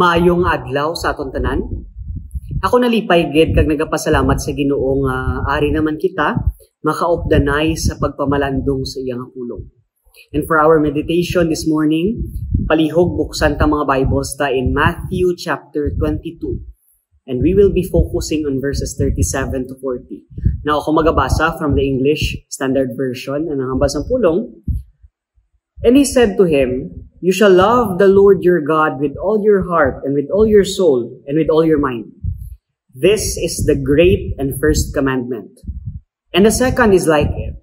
Maayong adlaw sa aton tanan. Ako nalipay gid kag nagapasalamat sa Ginoo nga ari naman kita makaopdanay sa pagpamalandong sa iyang pulong. And for our meditation this morning, palihog buksan ta mga Bibles ta in Matthew chapter 22. And we will be focusing on verses 37 to 40. Now ako magabasa from the English Standard Version, ang hambal sa pulong. And he said to him, "You shall love the Lord your God with all your heart and with all your soul and with all your mind. This is the great and first commandment. And the second is like it.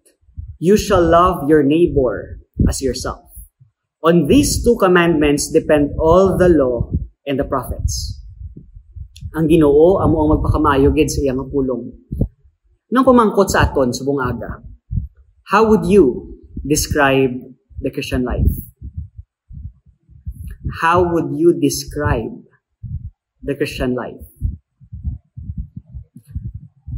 You shall love your neighbor as yourself. On these two commandments depend all the law and the prophets." Ang Ginoo amo ang magpakamayo gid sa iyang pulong. Nang pumangkot sa aton subong aga, how would you describe the Christian life? How would you describe the Christian life?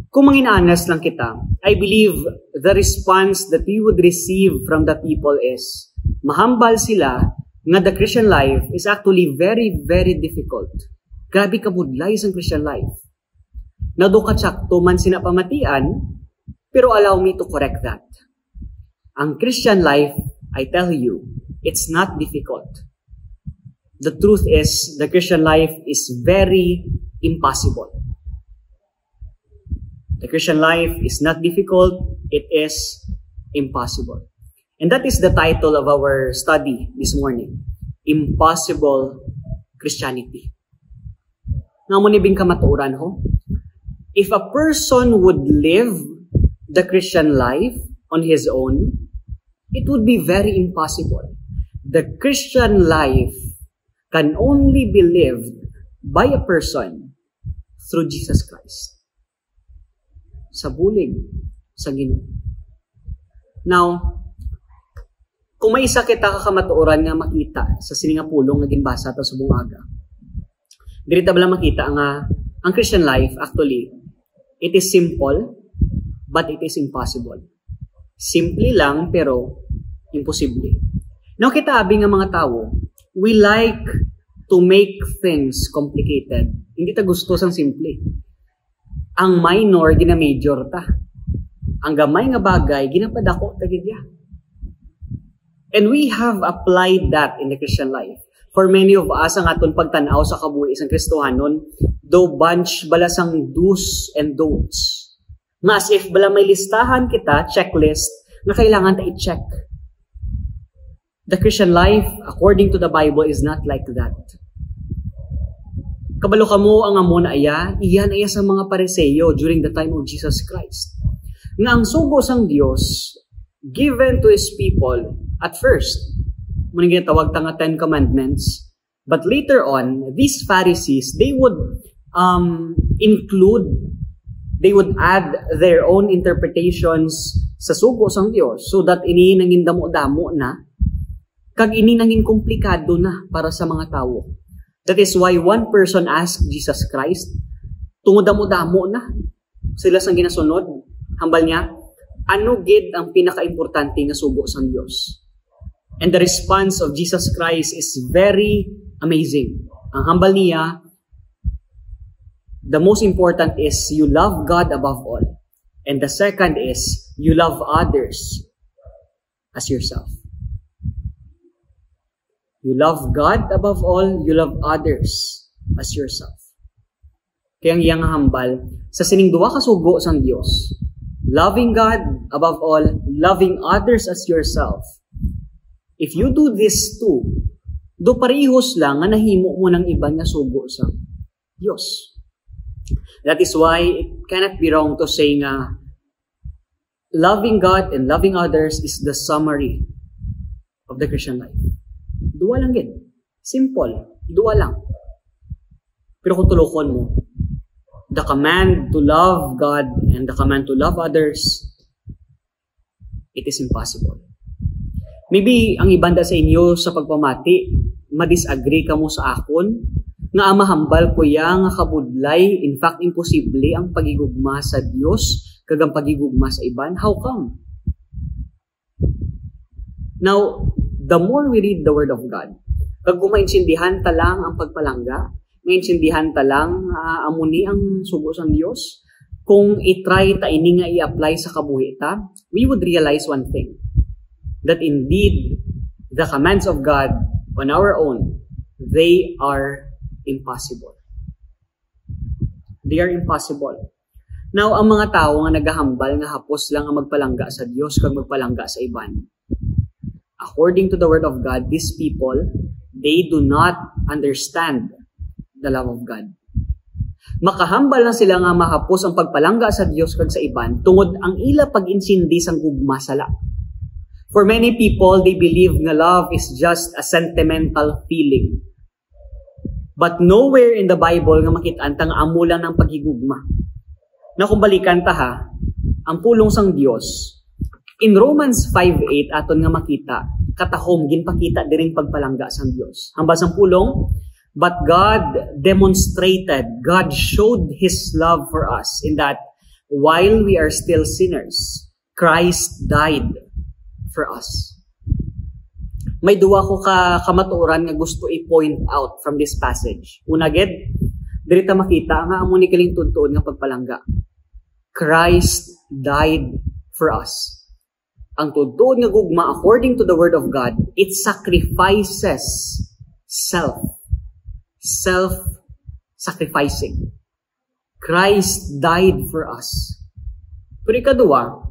Kung mangin-honest lang kita, I believe the response that we would receive from the people is, mahambal sila nga the Christian life is actually very, very difficult. Grabe kabudlay sa Christian life. Nadukatsak man sinapamatian, pero allow me to correct that. Ang Christian life, I tell you, it's not difficult. The truth is, the Christian life is very impossible. The Christian life is not difficult, it is impossible. And that is the title of our study this morning, Impossible Christianity. Nga mo nibing kamaturan ho? If a person would live the Christian life on his own, it would be very impossible. The Christian life can only be lived by a person through Jesus Christ. Sa bulig, sa Ginoo. Now, kung may isa kita kakamatuoran nga makita sa sininga pulong nga ginbasa ta sa bungaga, dirita bala makita nga ang Christian life actually, it is simple, but it is impossible. Simple lang, pero imposible. Now, kita abing nga mga tao, we like to make things complicated. Hindi ta gusto sang simple. Ang minor, gina-major ta. Ang gamay nga bagay, ginapadako ta gid ya. And we have applied that in the Christian life. For many of us, ang aton pagtanaw sa kabuhi isang Kristohanon, though bunch bala sang do's and don'ts. Nga as if bala may listahan kita, checklist, na kailangan ta i-check. The Christian life, according to the Bible, is not like that. Kabalo kamo ang amon aya, iyan aya sa mga Pariseo during the time of Jesus Christ. Nga ang sugo sang Dios given to His people at first, muna ginatawag ta nga 10 Commandments, but later on, these Pharisees, they would they would add their own interpretations sa sugo sang Dios so that ini nangin damo-damo na kag ini nangin komplikado na para sa mga tao. That is why one person asked Jesus Christ, tungod damo-damo na sila sang ginasunod, hambal niya, ano gid ang pinaka-importante nga sugo sang Dios? And the response of Jesus Christ is very amazing. Ang hambal niya, the most important is you love God above all. And the second is you love others as yourself. You love God above all, you love others as yourself. Kaya ang iyang hambal, sa sining duwa ka sugo sang Dios, loving God above all, loving others as yourself. If you do this too, do parehos lang nga nahimo mo ng iba nga sugo sa Diyos. That is why it cannot be wrong to say nga loving God and loving others is the summary of the Christian life. Duwa lang gid. Simple. Duwa lang. Pero kung tulokon mo, the command to love God and the command to love others, it is impossible. Maybe ang ibanda sa inyo sa pagpamati, ma-disagree ka mo sa akon, nga amahambal ko ya nga kabudlay, in fact, imposible ang pagigugma sa Dios, kag ang pagigugma sa iban. How come? Now, the more we read the Word of God, Kag kumaintindihan ta lang ang pagpalangga, maintindihan ta lang amuni ang sugo sang Dios, kung i-try ta ini nga i-apply sa kabuhi ta, we would realize one thing, that indeed, the commands of God on our own, they are impossible. They are impossible. Now, ang mga tao nga nagahambal nga hapos lang ang magpalangga sa Dios kag magpalangga sa iban, according to the Word of God, these people, they do not understand the love of God. Makahambal na sila nga mahapos ang pagpalangga sa Dios kag sa iban tungod ang ila pag-insindi sang gugma sala. For many people, they believe nga love is just a sentimental feeling. But nowhere in the Bible nga makita-an nga amo lang ng paghigugma. Na kung balikan ta ha, ang pulong sang Dios, in Romans 5:8 aton nga makita, katahom ginpakita diring pagpalangga sang Dios. Hambas ang pulong, but God demonstrated, God showed His love for us in that while we are still sinners, Christ died for us. May duwa ko kamaturan nga gusto i-point out from this passage. Una gid, diri ta makita nga amo ni kiling tuntuon nga pagpalangga. Christ died for us. Ang tuntuon nga gugma according to the Word of God, it sacrifices self-sacrificing. Christ died for us. Pero ikaduwa,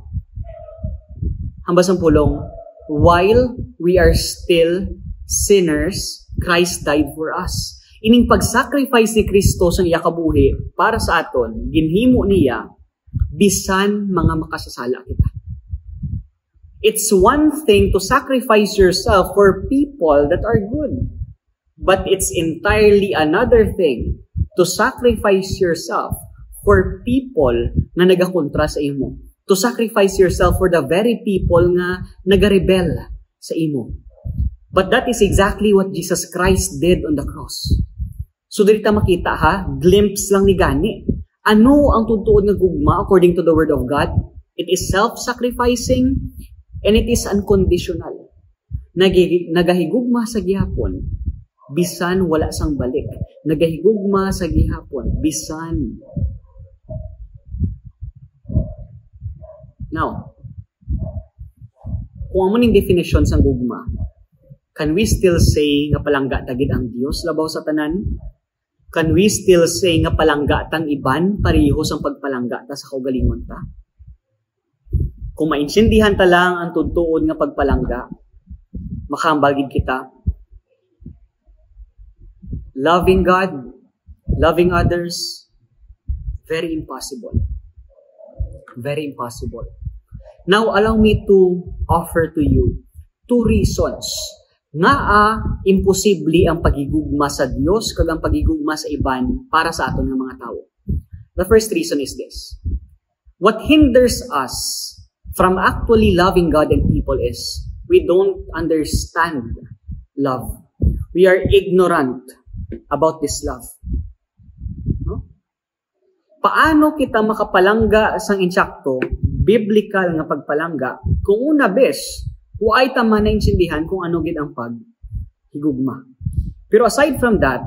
hambas ang pulong, while we are still sinners, Christ died for us. Ining pag-sacrifice ni Kristo sa iya kabuhi para sa aton, ginhimo niya, bisan mga makasasala kita. It's one thing to sacrifice yourself for people that are good. But it's entirely another thing to sacrifice yourself for people na nagakontra sa imo. To sacrifice yourself for the very people nga nagarebel sa imo. But that is exactly what Jesus Christ did on the cross. So dili ta makita ha, glimpse lang ni gani. Ano ang tutuod nga gugma according to the Word of God? It is self-sacrificing and it is unconditional. Nagahigugma sa gihapon, bisan wala sang balik. Nagahigugma sa gihapon, bisan. Now, kung amo ning definition sang gugma, can we still say nga palangga tagid ang Dios labaw sa tanan? Can we still say nga palangga tang iban pareho sang pagpalangga ta sa kaugalingon ta? Kung maintindihan ta lang ang tuntuon nga pagpalangga, makahambal gid kita. Loving God, loving others, very impossible. Very impossible. Now, allow me to offer to you 2 reasons nga imposible ang pagigugma sa Dios kag ang pagigugma sa iban para sa aton nga mga tao. The first reason is this. What hinders us from actually loving God and people is we don't understand love. We are ignorant about this love. No? Paano kita makapalangga sang insakto, biblical nga pagpalangga, kung una bes, huwag ta man naintindihan kung ano gid ang paghigugma. Pero aside from that,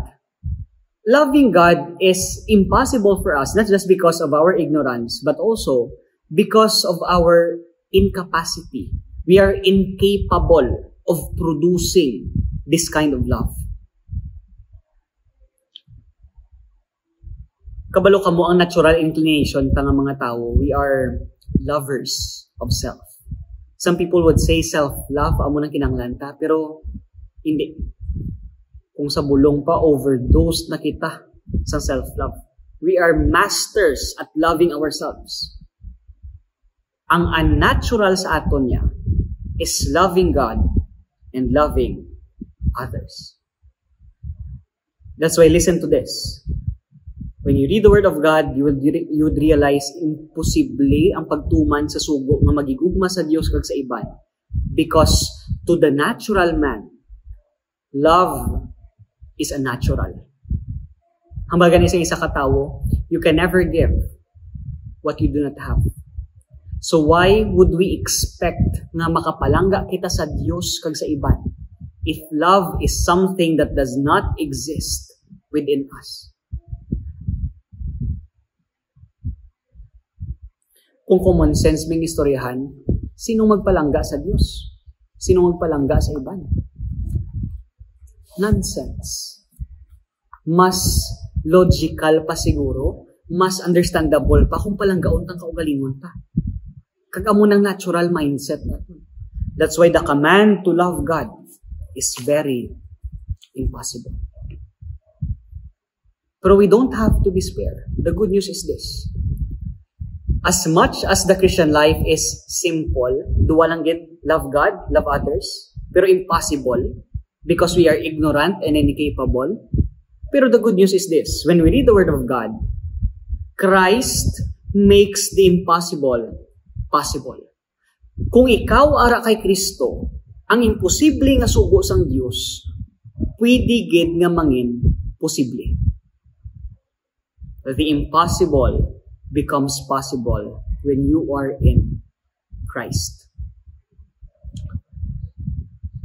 loving God is impossible for us, not just because of our ignorance, but also because of our incapacity. We are incapable of producing this kind of love. Kabalo kamo ang natural inclination ta nga mga tao, we are lovers of self. Some people would say self-love, amo nang kinahanglan ta, pero hindi. Kung sa bulong pa, overdose na kita sa self-love. We are masters at loving ourselves. Ang unnatural sa aton niya is loving God and loving others. That's why listen to this. When you read the Word of God, you would realize imposible ang pagtuman sa sugo nga magigugma sa Dios kag sa iban. Because to the natural man, love is unnatural. Hambal gani sa isa ka tawo, you can never give what you do not have. So why would we expect nga makapalangga kita sa Dios kag sa iban if love is something that does not exist within us? Kung common sense ming istoryahan, sinong magpalangga sa Diyos? Sinong magpalangga sa iban? Nonsense. Mas logical pa siguro, mas understandable pa kung palanggaon kang kaugalingon pa. Kagamo ng natural mindset natin. That's why the command to love God is very impossible. Pero we don't have to despair. The good news is this. As much as the Christian life is simple, duwa lang get love God, love others, pero impossible because we are ignorant and incapable. Pero the good news is this. When we read the Word of God, Christ makes the impossible possible. Kung ikaw ara kay Kristo, ang imposible nga sugo sang Dios, pwede gid nga mangin posible. The impossible becomes possible when you are in Christ.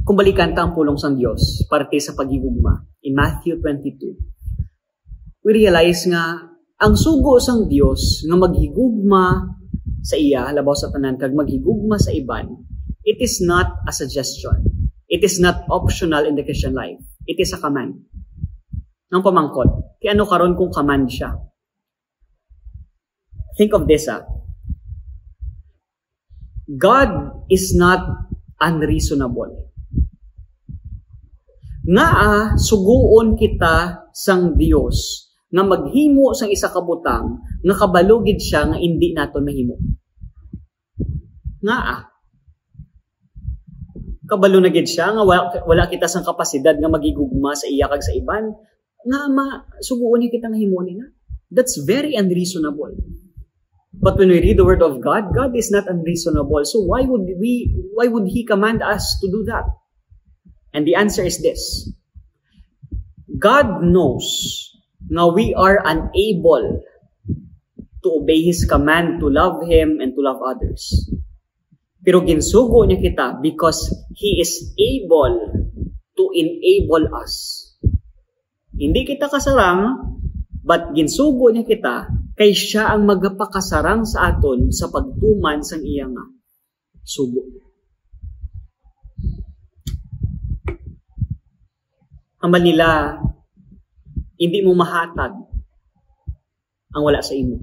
Kung balikan ta ang pulong sang Dios parte sa paghigugma in Matthew 22, we realize nga ang sugo sang Dios nga maghigugma sa iya, labaw sa tanan, kag maghigugma sa iban, it is not a suggestion. It is not optional in the Christian life. It is a command. Nang pamangkot, kaya ano karon kung command siya? Think of this, God is not unreasonable. Nga suguon kita sang Dios nga maghimo sang isa ka butang nga kabalugid siya nga hindi nato mahimo. Nga kabalo na gid siya nga wala kita sang kapasidad nga magigugma sa iya kag sa iban nga suguon ni kita nga himon na. That's very unreasonable. But when we read the Word of God, God is not unreasonable. So why would He command us to do that? And the answer is this. God knows na we are unable to obey His command to love Him and to love others. Pero ginsugo niya kita because He is able to enable us. Hindi kita kasarang, but ginsugo niya kita kay siya ang magpakasarang sa aton sa pagtuman sang iyang sugo. Ang nila, hindi mo mahatag ang wala sa imo.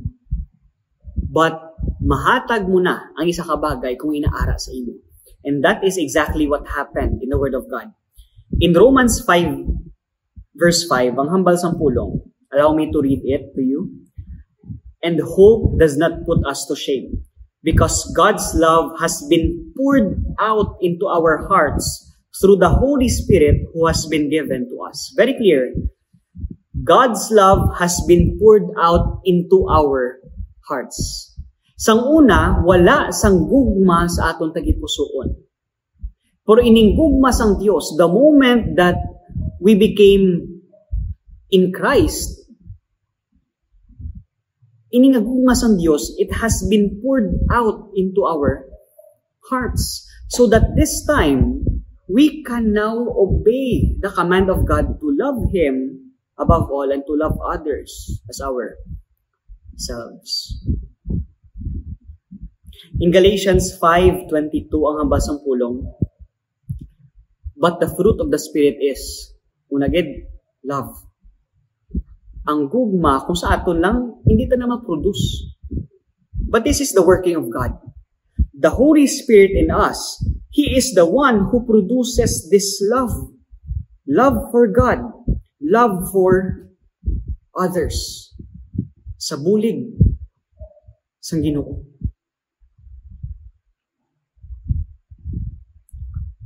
But mahatag mo na ang isa ka bagay kung inaara sa imo. And that is exactly what happened in the Word of God. In Romans 5, verse 5, ang hambal sang pulong, allow me to read it to you. And hope does not put us to shame, because God's love has been poured out into our hearts through the Holy Spirit who has been given to us. Very clear. God's love has been poured out into our hearts. Sang una, wala sang gugma sa aton tagipusoon. Pero ining gugma sang Dios, the moment that we became in Christ, ining gugma sang Dios, it has been poured out into our hearts. So that this time, we can now obey the command of God to love Him above all and to love others as ourselves. In Galatians 5:22, ang hambas ng pulong, but the fruit of the Spirit is, unagid, love. Ang gugma, kung sa aton lang, hindi ta na ma-produce. But this is the working of God. The Holy Spirit in us, He is the one who produces this love. Love for God. Love for others. Sa bulig. Sang Ginoo.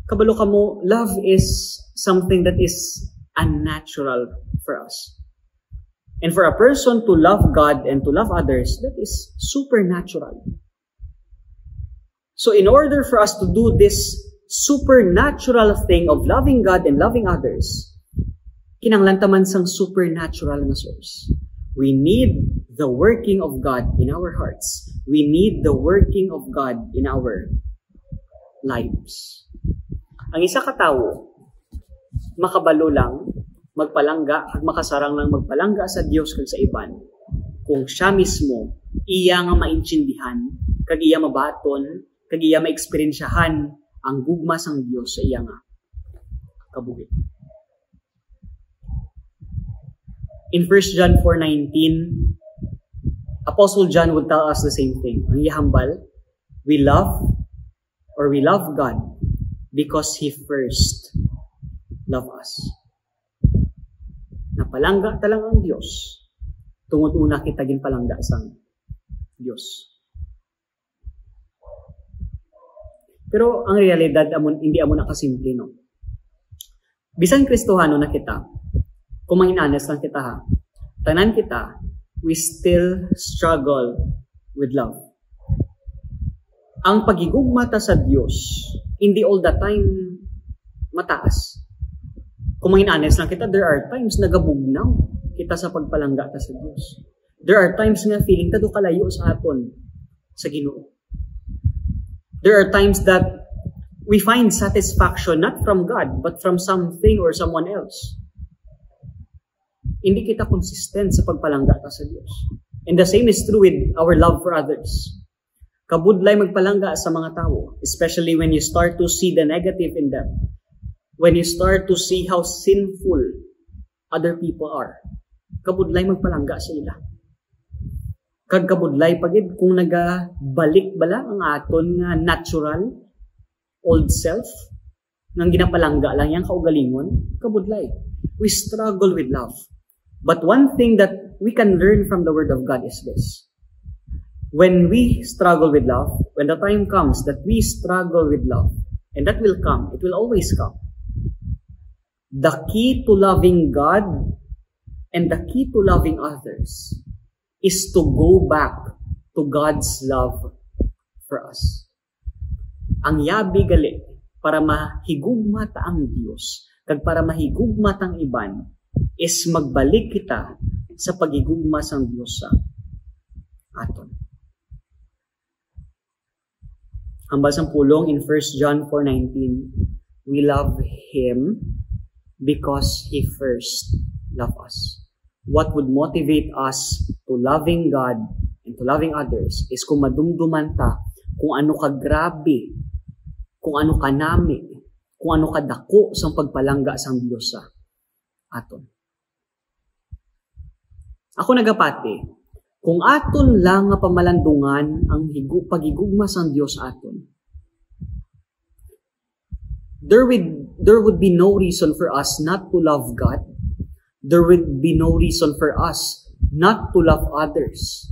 Kabalo ka mo, love is something that is unnatural for us. And for a person to love God and to love others, that is supernatural. So in order for us to do this supernatural thing of loving God and loving others, kinanglan taman sang supernatural na source. We need the working of God in our hearts. We need the working of God in our lives. Ang isa ka tawo, makabalo lang, magpalangga, at makasarang lang magpalangga sa Dios kag sa iban, kung siya mismo, iya nga maintindihan, kag iya mabaton, kag iya maeksperiensyahan ang gugma sang Dios sa iya nga kabuhi. In 1 John 4:19, Apostle John would tell us the same thing. Ang ihambal, we love God because He first loved us. Napalangga talang ang Diyos, tungod una kita ginpalangga sang Diyos. Pero ang realidad, hindi amo nakasimple, no? Bisan Kristohano na kita, kung manginhanas lang kita ha, tanan kita, we still struggle with love. Ang pagigugma ta sa Diyos, hindi all the time mataas. Kung manginhanas lang kita, there are times nagabugnaw kita sa pagpalangga ta sa Diyos. There are times nga feeling ta do kalayo sa aton sa Ginoo. There are times that we find satisfaction not from God, but from something or someone else. Hindi kita consistent sa pagpalangga ta sa Diyos. And the same is true with our love for others. Kabudlay magpalangga sa mga tao, especially when you start to see the negative in them. When you start to see how sinful other people are. Kabudlay magpalangga sa ila. Kag kabudlay pagid kung nagabalik bala ang aton nga natural old self nang ginapalangga lang yang kaugalingon, kabudlay. We struggle with love. But one thing that we can learn from the Word of God is this. When we struggle with love, when the time comes that we struggle with love, and that will come, it will always come. The key to loving God and the key to loving others is to go back to God's love for us. Ang yabi gali para mahigugma ta ang Dios kag para mahigugma tang iban is magbalik kita sa pagigugma sang Dios sa aton. Hambal sang pulong in 1 John 4:19, we love Him because He first loved us. What would motivate us to loving God and to loving others is kung madumduman ta kung ano ka grabe, kung ano ka nami, kung ano ka dako sang pagpalangga sang Dios sa aton. Ako nagapati, kung aton lang nga pamalandungan ang pagigugma sang Dios aton, there would be no reason for us not to love God. There would be no reason for us not to love others.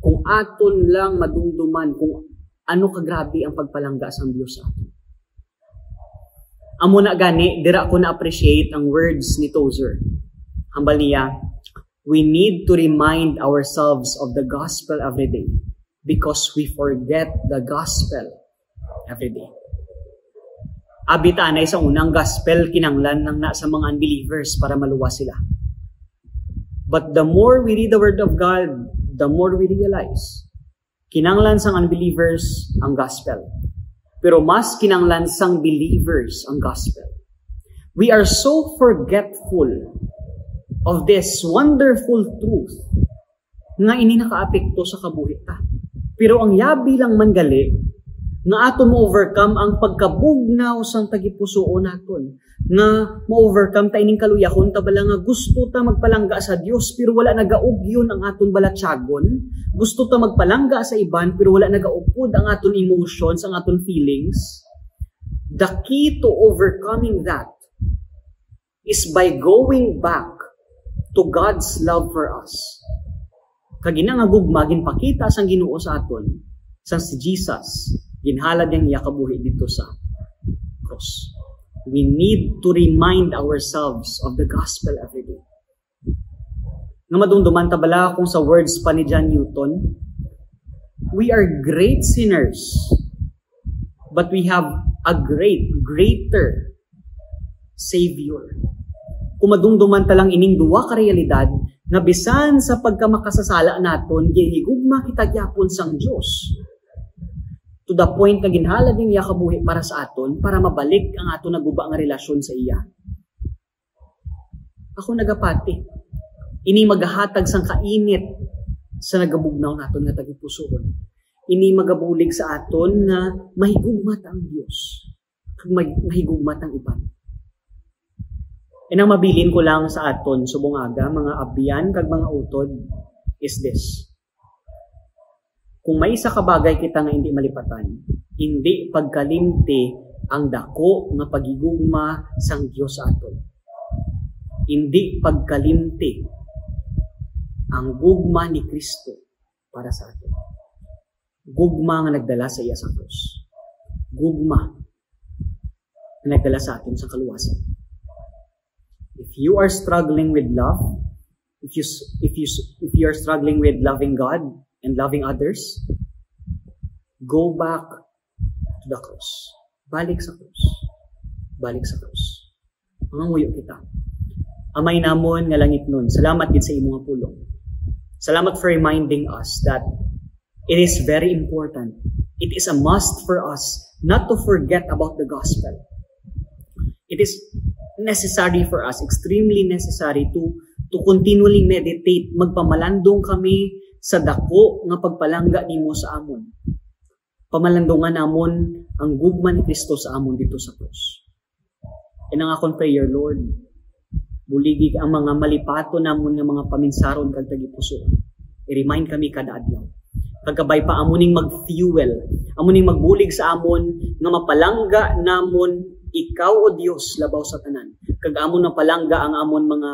Kung aton lang madumduman kung ano kagrabe ang pagpalangga sang Dios sa aton. Amo na gani, dira ko na-appreciate ang words ni Tozer. Hambal niya, we need to remind ourselves of the gospel every day because we forget the gospel every day. Abitanay sa unang gospel, kinanglan ng sa mga unbelievers para maluwas sila. But the more we read the Word of God, the more we realize, kinanglan sang unbelievers ang gospel. Pero mas kinanglan sang believers ang gospel. We are so forgetful of this wonderful truth nga ini nakaapekto sa kabuhi ta. Pero ang yabi lang man gali, nga aton mo-overcome ang pagkabugnaw sang tagipusoon naton. Nga mo-overcome ta ining kaluyahon ta bala nga gusto ta magpalangga sa Dios pero wala nagaugyon ang aton balatyagon. Gusto ta magpalangga sa iban pero wala nagaupod ang aton emotions, ang aton feelings. The key to overcoming that is by going back to God's love for us. Kagina nga gugma ginpakita sang Ginoo sa aton sang si Jesus. Ginhalad niyang iya kabuhi dito sa cross. We need to remind ourselves of the gospel every day. Nga madumduman ta bala kung sa words pa ni John Newton, we are great sinners, but we have a greater Savior. Kung madumduman ta lang ining duwa ka realidad, nga bisan sa pagkamakasasala naton, gihigugma kita gyapon sang Dios. to the point nga ginhalad niya kabuhi para sa aton, para mabalik ang aton naguba nga relasyon sa iya. Ako nagapati. Ini magahatag sang kainit sa nagabugnaw naton nga tagipusoon. Ini magabulig sa aton nga mahigugmat ang Dios. Kag mahigugmat ang iban. And ang mabilin ko lang sa aton subong aga, mga abyan kag mga utod, is this. Kung may isa ka bagay kita nga hindi malipatan, hindi pagkalimti ang dako nga pagigugma sang Dios sa aton. Hindi pagkalimti ang gugma ni Kristo para sa atin. Gugma nga nagdala sa iya sa krus. Gugma nga nagdala sa atin sa kaluwasan. If you are struggling with love, if you are struggling with loving God and loving others, go back to the cross. Balik sa krus. Balik sa krus. Mga nguyo kita. Amay namon nga langit nun, salamat din sa imong pulong. Salamat for reminding us that it is very important. It is a must for us not to forget about the gospel. It is necessary for us, extremely necessary to continually meditate. Magpamalandong kami sa dako nga pagpalangga nimo sa amon. Pamalandongan namon ang gugma ni Kristo sa amon dito sa krus. And ang akong prayer, Lord, buligi ang mga malipato namon nga mga paminsaron kag tagipusoon. I-remind kami kada adlaw. Kagabay pa amuning mag-fuel, amuning magbulig sa amon nga mapalangga namon ikaw o Dios labaw sa tanan. Kag amon napalangga ang amon mga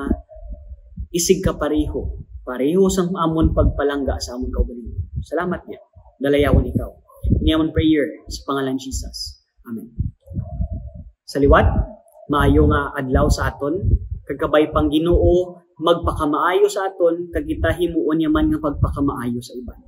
isig kapareho. Pareho sang amon pagpalangga sa amon kaugalingon. Salamat niya. Dalayawon ikaw. Ini amon prayer sa pangalan Jesus. Amen. Sa liwat, maayo nga adlaw sa aton. Kagkabay pang Ginoo magpakamaayo sa aton, kag kita himuon yaman nga pagpakamaayo sa iban.